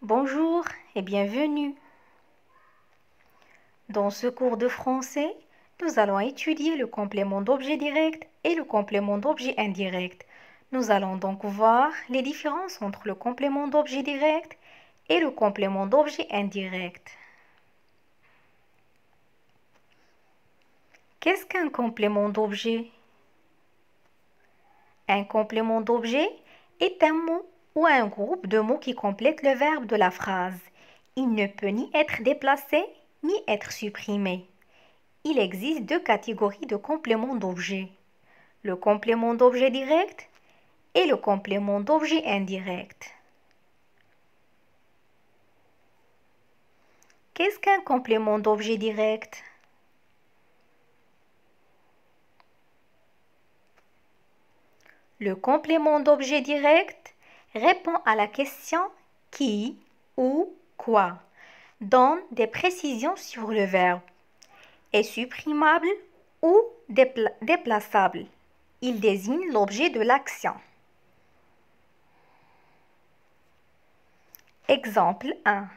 Bonjour et bienvenue. Dans ce cours de français, nous allons étudier le complément d'objet direct et le complément d'objet indirect. Nous allons donc voir les différences entre le complément d'objet direct et le complément d'objet indirect. Qu'est-ce qu'un complément d'objet? Un complément d'objet est un mot ou un groupe de mots qui complètent le verbe de la phrase. Il ne peut ni être déplacé ni être supprimé. Il existe deux catégories de compléments d'objet. Le complément d'objet direct et le complément d'objet indirect. Qu'est-ce qu'un complément d'objet direct? Le complément d'objet direct répond à la question qui, où, quoi, donne des précisions sur le verbe, est supprimable ou déplaçable. Il désigne l'objet de l'action. Exemple 1.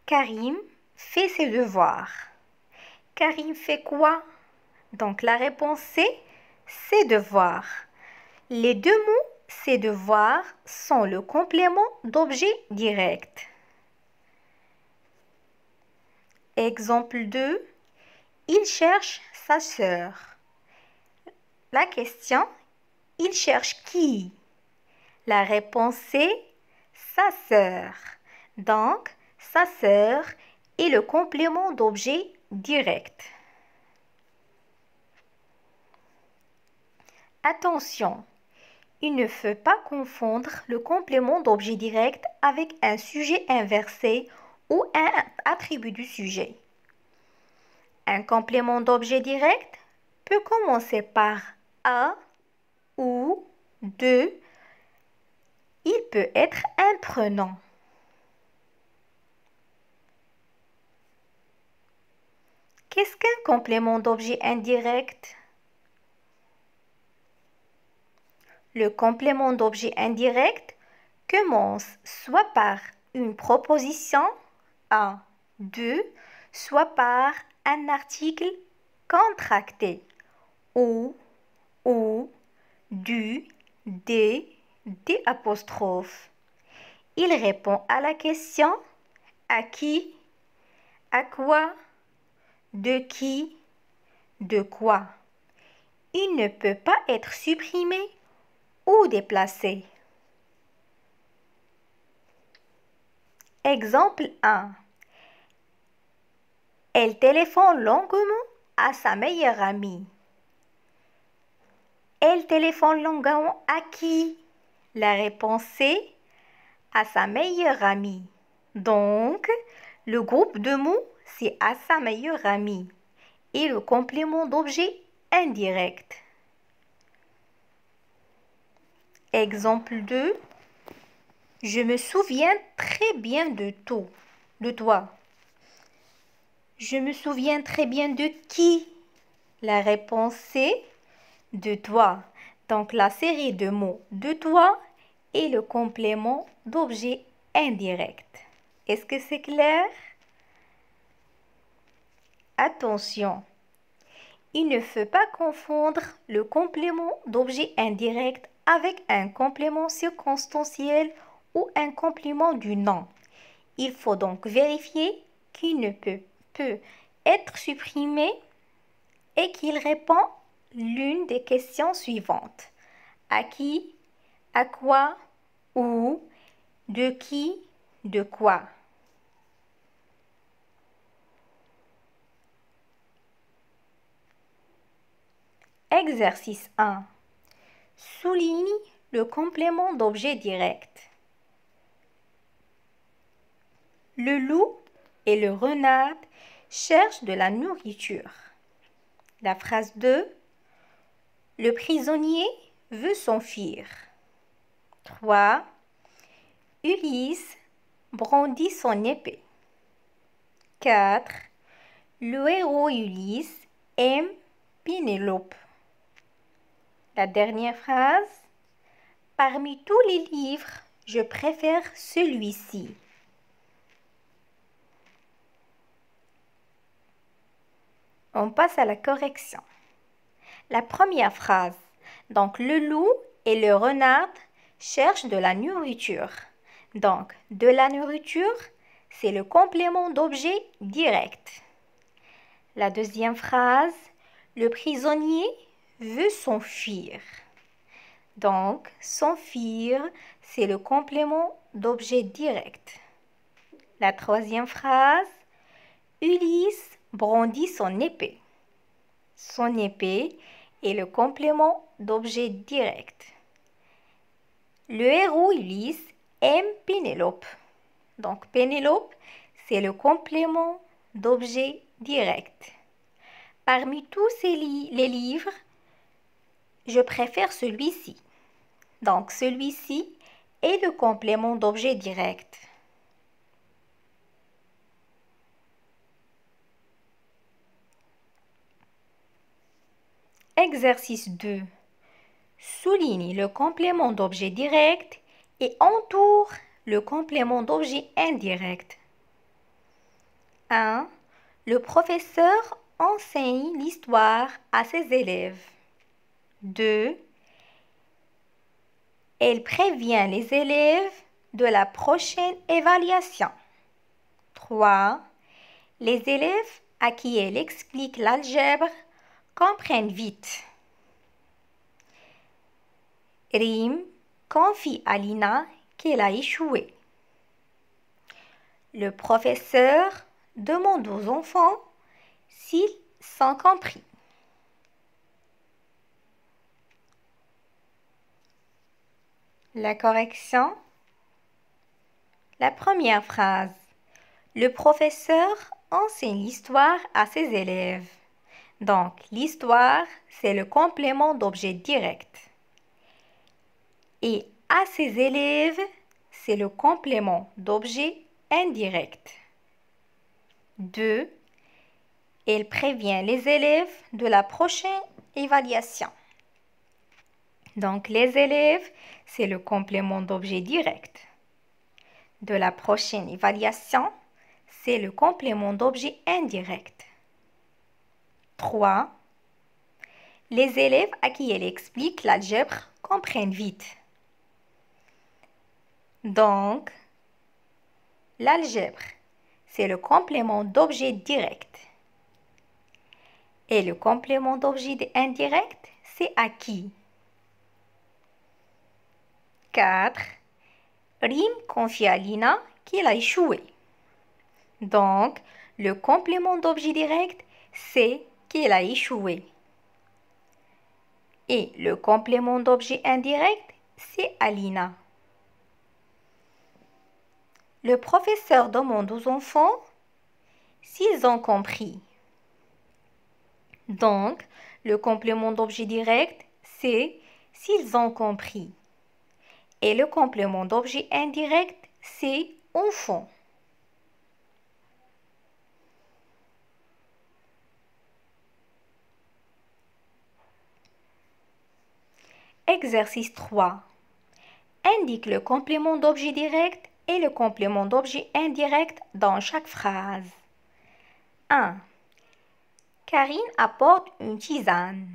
Karim fait ses devoirs. Karim fait quoi? Donc la réponse c'est ses devoirs. Les deux mots ses devoirs sont le complément d'objet direct. Exemple 2. Il cherche sa sœur. La question, il cherche qui? La réponse est sa sœur. Donc, sa sœur est le complément d'objet direct. Attention, il ne faut pas confondre le complément d'objet direct avec un sujet inversé ou un attribut du sujet. Un complément d'objet direct peut commencer par à ou de. Il peut être un prénom. Qu'est-ce qu'un complément d'objet indirect? Le complément d'objet indirect commence soit par une proposition à, de, soit par un article contracté ou, du, des apostrophes. Il répond à la question à qui, à quoi, de qui, de quoi. Il ne peut pas être supprimé ou déplacé. Exemple 1. Elle téléphone longuement à sa meilleure amie. Elle téléphone longuement à qui? La réponse est à sa meilleure amie. Donc, le groupe de mots, c'est à sa meilleure amie. Et le complément d'objet indirect. Exemple 2. Je me souviens très bien de toi. Je me souviens très bien de qui? La réponse est de toi. Donc la série de mots de toi est le complément d'objet indirect. Est-ce que c'est clair? Attention, il ne faut pas confondre le complément d'objet indirect avec un complément circonstanciel ou un complément du nom. Il faut donc vérifier qu'il ne peut être supprimé et qu'il répond l'une des questions suivantes. À qui, à quoi, où, de qui, de quoi. Exercice 1. Souligne le complément d'objet direct. Le loup et le renard cherchent de la nourriture. La phrase 2. Le prisonnier veut s'enfuir. 3. Ulysse brandit son épée. 4. Le héros Ulysse aime Pénélope. La dernière phrase. Parmi tous les livres, je préfère celui-ci. On passe à la correction. La première phrase. Donc, le loup et le renard cherchent de la nourriture. Donc, de la nourriture, c'est le complément d'objet direct. La deuxième phrase. Le prisonnier veut s'enfuir. Donc, s'enfuir, c'est le complément d'objet direct. La troisième phrase. Ulysse brandit son épée. Son épée est le complément d'objet direct. Le héros Ulysse aime Pénélope. Donc Pénélope, c'est le complément d'objet direct. Parmi tous les livres, je préfère celui-ci. Donc celui-ci est le complément d'objet direct. Exercice 2. Souligne le complément d'objet direct et entoure le complément d'objet indirect. 1. Le professeur enseigne l'histoire à ses élèves. 2. Elle prévient les élèves de la prochaine évaluation. 3. Les élèves à qui elle explique l'algèbre comprennent vite. Rim confie à Lina qu'elle a échoué. Le professeur demande aux enfants s'ils sont compris. La correction. La première phrase. Le professeur enseigne l'histoire à ses élèves. Donc, l'histoire, c'est le complément d'objet direct. Et à ses élèves, c'est le complément d'objet indirect. 2. Elle prévient les élèves de la prochaine évaluation. Donc, les élèves, c'est le complément d'objet direct. De la prochaine évaluation, c'est le complément d'objet indirect. 3. Les élèves à qui elle explique l'algèbre comprennent vite. Donc, l'algèbre, c'est le complément d'objet direct. Et le complément d'objet indirect, c'est à qui? 4. Rim confie à Lina qu'il a échoué. Donc, le complément d'objet direct, c'est qu'il a échoué. Et le complément d'objet indirect, c'est à Lina. Le professeur demande aux enfants s'ils ont compris. Donc, le complément d'objet direct, c'est s'ils ont compris. Et le complément d'objet indirect, c'est enfant. Exercice 3. Indique le complément d'objet direct et le complément d'objet indirect dans chaque phrase. 1. Karine apporte une tisane.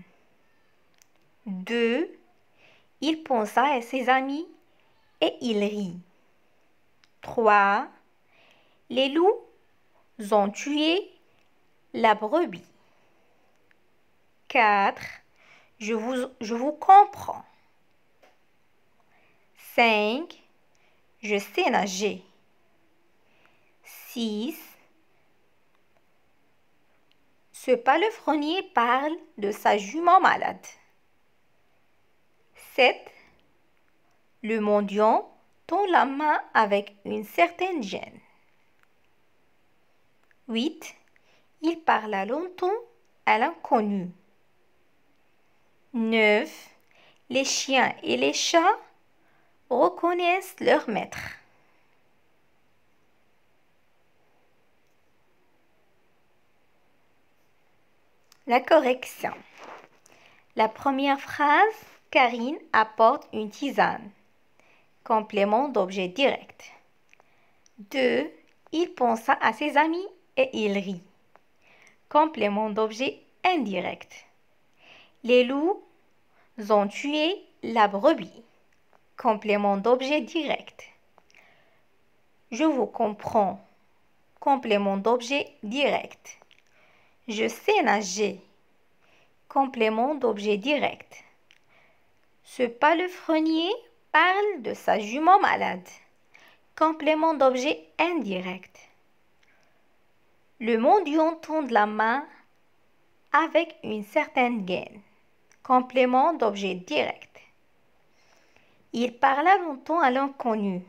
2. Il pensa à ses amis et il rit. 3. Les loups ont tué la brebis. 4. Je vous comprends. 5. Je sais nager. 6. Ce palefrenier parle de sa jument malade. 7. Le mendiant tend la main avec une certaine gêne. 8. Il parla longtemps à l'inconnu. 9. Les chiens et les chats reconnaissent leur maître. La correction. La première phrase, Karine apporte une tisane. Complément d'objet direct. 2. Il pensa à ses amis et il rit. Complément d'objet indirect. Les loups ont tué la brebis. Complément d'objet direct. Je vous comprends. Complément d'objet direct. Je sais nager. Complément d'objet direct. Ce palefrenier parle de sa jument malade. Complément d'objet indirect. Le mendiant tend la main avec une certaine gaine. Complément d'objet direct. Il parla longtemps à l'inconnu.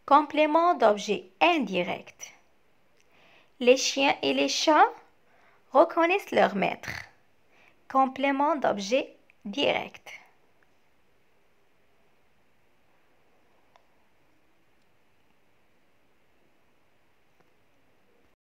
Complément d'objet indirect. Les chiens et les chats reconnaissent leur maître. Complément d'objet direct.